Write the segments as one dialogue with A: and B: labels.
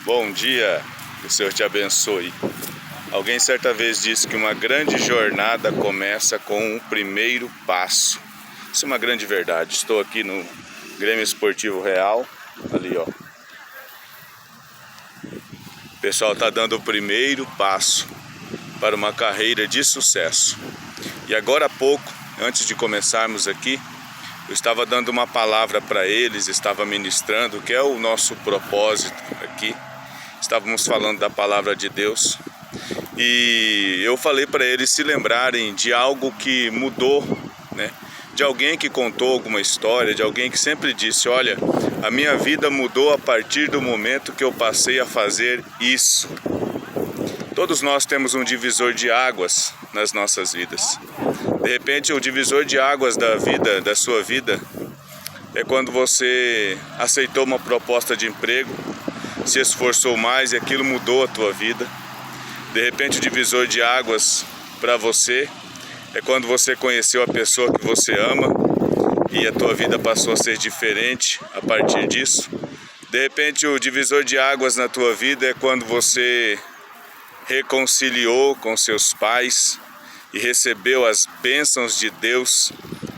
A: Bom dia, que o Senhor te abençoe. Alguém certa vez disse que uma grande jornada começa com o primeiro passo. Isso é uma grande verdade. Estou aqui no Grêmio Esportivo Real, ali ó. O pessoal está dando o primeiro passo para uma carreira de sucesso. E agora há pouco, antes de começarmos aqui, eu estava dando uma palavra para eles, estava ministrando, que é o nosso propósito aqui. Estávamos falando da palavra de Deus e eu falei para eles se lembrarem de algo que mudou, né? De alguém que contou alguma história, de alguém que sempre disse: olha, a minha vida mudou a partir do momento que eu passei a fazer isso. Todos nós temos um divisor de águas nas nossas vidas. De repente, o divisor de águas da sua vida é quando você aceitou uma proposta de emprego, se esforçou mais e aquilo mudou a tua vida. De repente, o divisor de águas para você é quando você conheceu a pessoa que você ama e a tua vida passou a ser diferente a partir disso. De repente, o divisor de águas na tua vida é quando você reconciliou com seus pais e recebeu as bênçãos de Deus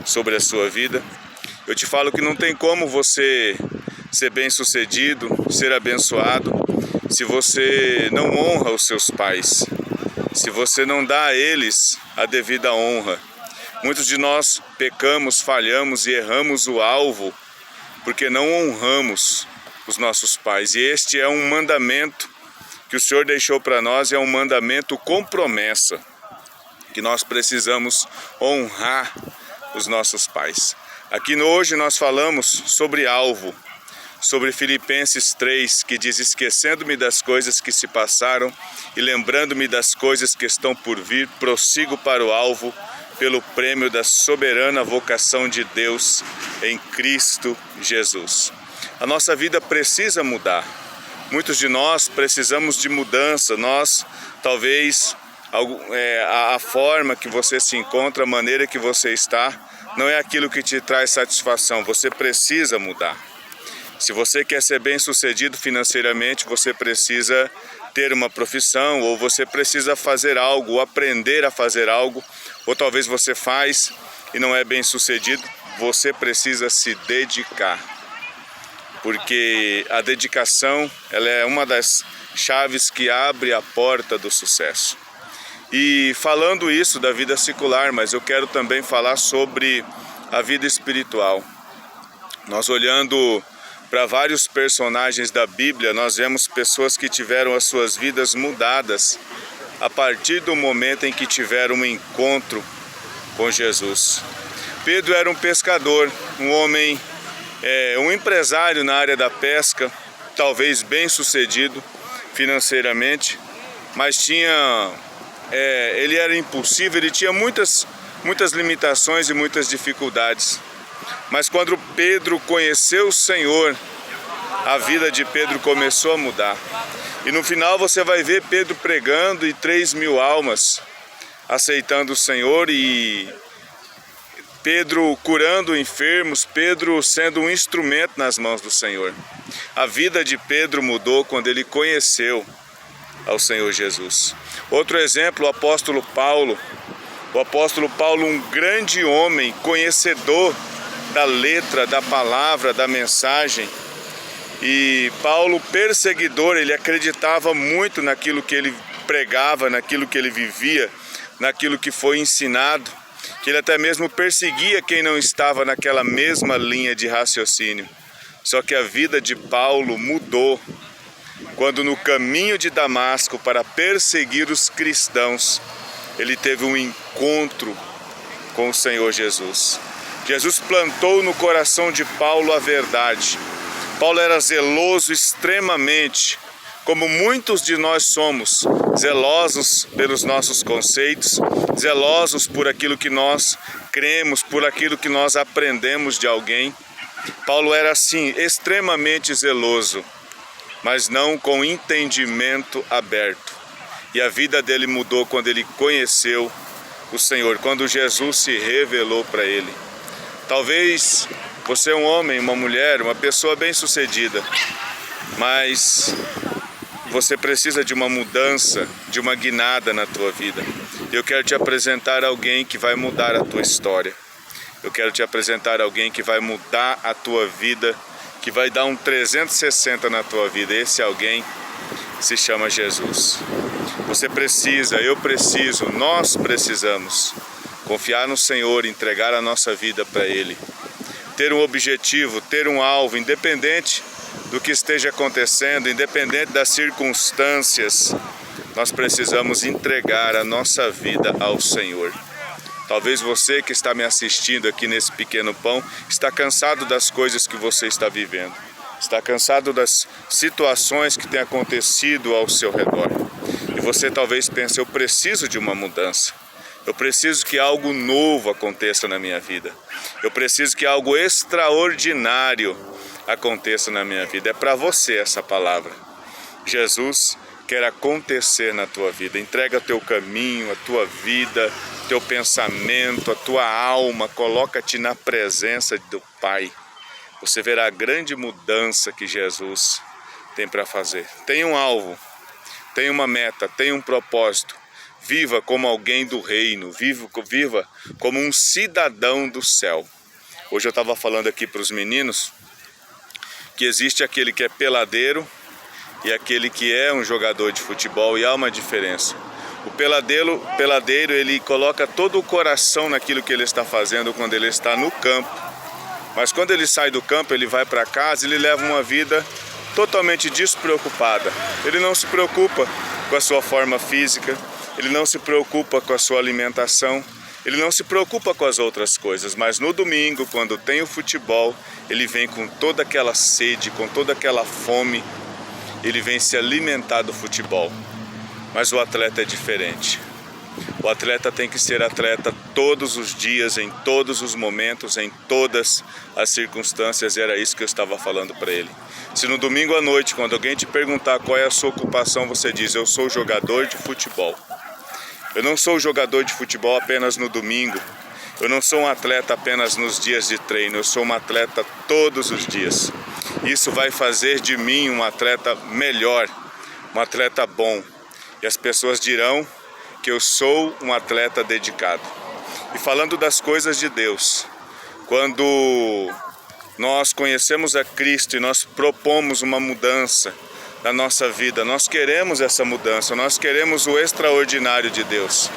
A: sobre a sua vida. Eu te falo que não tem como você ser bem-sucedido, ser abençoado, se você não honra os seus pais, se você não dá a eles a devida honra. Muitos de nós pecamos, falhamos e erramos o alvo porque não honramos os nossos pais. E este é um mandamento que o Senhor deixou para nós, é um mandamento com promessa, que nós precisamos honrar os nossos pais. Aqui hoje nós falamos sobre alvo, sobre Filipenses 3, que diz: esquecendo-me das coisas que se passaram e lembrando-me das coisas que estão por vir, prossigo para o alvo, pelo prêmio da soberana vocação de Deus em Cristo Jesus. A nossa vida precisa mudar. Muitos de nós precisamos de mudança. Nós, talvez, a forma que você se encontra, a maneira que você está, não é aquilo que te traz satisfação. Você precisa mudar. Se você quer ser bem-sucedido financeiramente, você precisa ter uma profissão, ou você precisa fazer algo, ou aprender a fazer algo, ou talvez você faz e não é bem-sucedido. Você precisa se dedicar, porque a dedicação, ela é uma das chaves que abre a porta do sucesso. E falando isso da vida secular, mas eu quero também falar sobre a vida espiritual. Nós olhando para vários personagens da Bíblia, nós vemos pessoas que tiveram as suas vidas mudadas a partir do momento em que tiveram um encontro com Jesus. Pedro era um pescador, um homem, um empresário na área da pesca, talvez bem sucedido financeiramente, mas ele era impulsivo, ele tinha muitas limitações e muitas dificuldades. Mas quando Pedro conheceu o Senhor, a vida de Pedro começou a mudar. E no final você vai ver Pedro pregando e 3.000 almas aceitando o Senhor, e Pedro curando enfermos, Pedro sendo um instrumento nas mãos do Senhor. A vida de Pedro mudou quando ele conheceu ao Senhor Jesus. Outro exemplo, o apóstolo Paulo. O apóstolo Paulo, um grande homem, conhecedor da letra, da palavra, da mensagem. E Paulo, perseguidor, ele acreditava muito naquilo que ele pregava, naquilo que ele vivia, naquilo que foi ensinado, que ele até mesmo perseguia quem não estava naquela mesma linha de raciocínio. Só que a vida de Paulo mudou quando, no caminho de Damasco para perseguir os cristãos, ele teve um encontro com o Senhor Jesus. Jesus plantou no coração de Paulo a verdade. Paulo era zeloso extremamente, como muitos de nós somos, zelosos pelos nossos conceitos, zelosos por aquilo que nós cremos, por aquilo que nós aprendemos de alguém. Paulo era assim, extremamente zeloso, mas não com entendimento aberto. E a vida dele mudou quando ele conheceu o Senhor, quando Jesus se revelou para ele. Talvez você é um homem, uma mulher, uma pessoa bem-sucedida, mas você precisa de uma mudança, de uma guinada na tua vida. Eu quero te apresentar alguém que vai mudar a tua história. Eu quero te apresentar alguém que vai mudar a tua vida, que vai dar um 360 na tua vida. Esse alguém se chama Jesus. Você precisa, eu preciso, nós precisamos confiar no Senhor, entregar a nossa vida para Ele. Ter um objetivo, ter um alvo, independente do que esteja acontecendo, independente das circunstâncias, nós precisamos entregar a nossa vida ao Senhor. Talvez você que está me assistindo aqui nesse pequeno pão está cansado das coisas que você está vivendo. Está cansado das situações que têm acontecido ao seu redor. E você talvez pense, eu preciso de uma mudança. Eu preciso que algo novo aconteça na minha vida. Eu preciso que algo extraordinário aconteça na minha vida. É para você essa palavra. Jesus quer acontecer na tua vida. Entrega teu caminho, a tua vida, teu pensamento, a tua alma. Coloca-te na presença do Pai. Você verá a grande mudança que Jesus tem para fazer. Tem um alvo, tem uma meta, tem um propósito. Viva como alguém do reino, viva como um cidadão do céu. Hoje eu estava falando aqui para os meninos que existe aquele que é peladeiro e aquele que é um jogador de futebol, e há uma diferença. O peladeiro ele coloca todo o coração naquilo que ele está fazendo quando ele está no campo. Mas quando ele sai do campo, ele vai para casa, ele leva uma vida totalmente despreocupada. Ele não se preocupa com a sua forma física, ele não se preocupa com a sua alimentação, ele não se preocupa com as outras coisas. Mas no domingo, quando tem o futebol, ele vem com toda aquela sede, com toda aquela fome, ele vem se alimentar do futebol. Mas o atleta é diferente. O atleta tem que ser atleta todos os dias, em todos os momentos, em todas as circunstâncias, e era isso que eu estava falando para ele. Se no domingo à noite, quando alguém te perguntar qual é a sua ocupação, você diz, eu sou jogador de futebol. Eu não sou jogador de futebol apenas no domingo, eu não sou um atleta apenas nos dias de treino, eu sou um atleta todos os dias. Isso vai fazer de mim um atleta melhor, um atleta bom, e as pessoas dirão que eu sou um atleta dedicado. E falando das coisas de Deus, quando nós conhecemos a Cristo e nós propomos uma mudança na nossa vida, nós queremos essa mudança, nós queremos o extraordinário de Deus.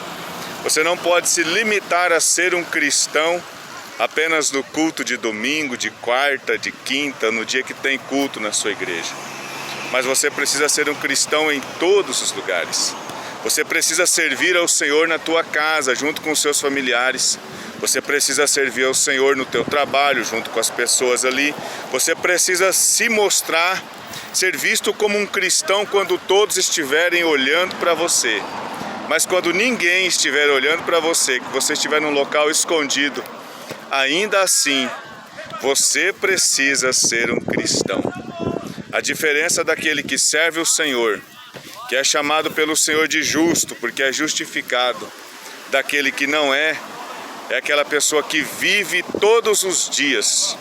A: Você não pode se limitar a ser um cristão apenas no culto de domingo, de quarta, de quinta, no dia que tem culto na sua igreja. Mas você precisa ser um cristão em todos os lugares. Você precisa servir ao Senhor na tua casa, junto com os seus familiares. Você precisa servir ao Senhor no teu trabalho, junto com as pessoas ali. Você precisa se mostrar, ser visto como um cristão quando todos estiverem olhando para você. Mas quando ninguém estiver olhando para você, que você estiver num local escondido, ainda assim, você precisa ser um cristão. A diferença daquele que serve o Senhor, que é chamado pelo Senhor de justo, porque é justificado, daquele que não é aquela pessoa que vive todos os dias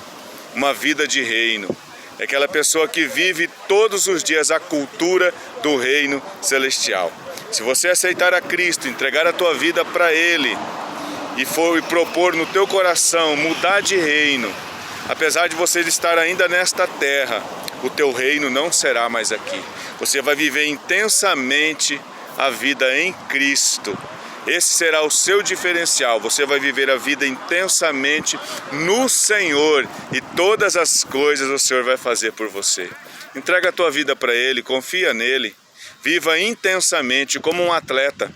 A: uma vida de reino, é aquela pessoa que vive todos os dias a cultura do reino celestial. Se você aceitar a Cristo, entregar a tua vida para Ele e propor no teu coração mudar de reino, apesar de você estar ainda nesta terra, o teu reino não será mais aqui. Você vai viver intensamente a vida em Cristo. Esse será o seu diferencial. Você vai viver a vida intensamente no Senhor e todas as coisas o Senhor vai fazer por você. Entrega a tua vida para Ele, confia nele. Viva intensamente como um atleta,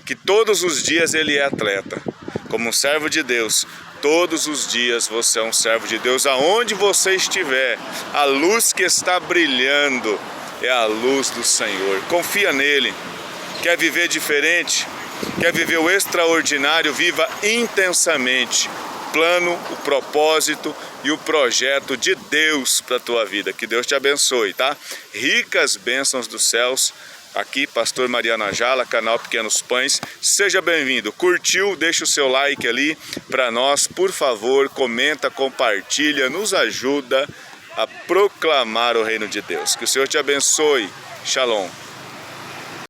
A: que todos os dias ele é atleta. Como um servo de Deus, todos os dias você é um servo de Deus. Aonde você estiver, a luz que está brilhando é a luz do Senhor. Confia nele. Quer viver diferente? Quer viver o extraordinário? Viva intensamente o plano, o propósito e o projeto de Deus para a tua vida. Que Deus te abençoe, tá? Ricas bênçãos dos céus. Aqui, Pastor Mariano Ajala, canal Pequenos Pães. Seja bem-vindo. Curtiu? Deixa o seu like ali para nós, por favor. Comenta, compartilha, nos ajuda a proclamar o reino de Deus. Que o Senhor te abençoe. Shalom.